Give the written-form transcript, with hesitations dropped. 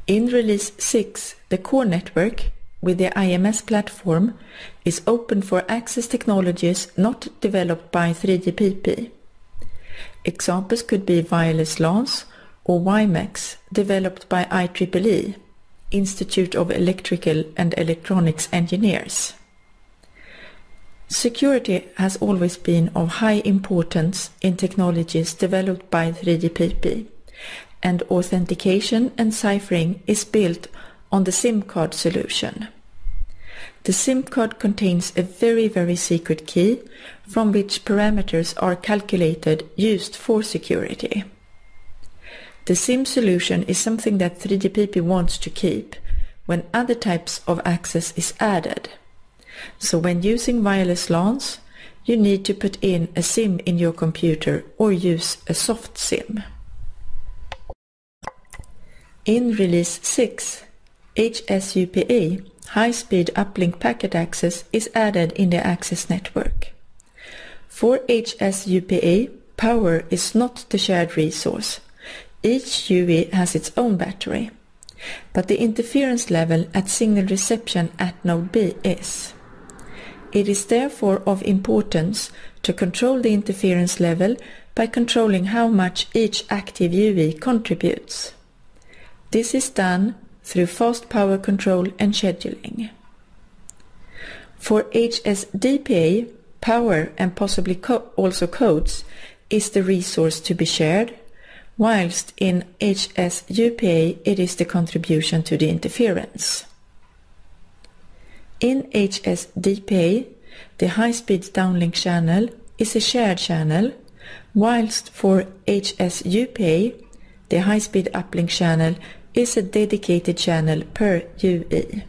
In Release 6, the core network with the IMS platform is open for access technologies not developed by 3GPP. Examples could be wireless LANs or WiMAX developed by IEEE, Institute of Electrical and Electronics Engineers. Security has always been of high importance in technologies developed by 3GPP, and authentication and ciphering is built on the SIM card solution. The SIM card contains a very secret key from which parameters are calculated used for security. The SIM solution is something that 3GPP wants to keep when other types of access is added. So when using wireless LANs, you need to put in a SIM in your computer or use a soft SIM. In Release 6, HSUPA, High-Speed Uplink Packet Access, is added in the access network. For HSUPA, power is not the shared resource. Each UE has its own battery, but the interference level at signal reception at node B is. It is therefore of importance to control the interference level by controlling how much each active UE contributes. This is done through fast power control and scheduling. For HSDPA, power and possibly also codes is the resource to be shared, whilst in HSUPA it is the contribution to the interference. In HSDPA, the high-speed downlink channel is a shared channel, whilst for HSUPA, the high-speed uplink channel is a dedicated channel per UE.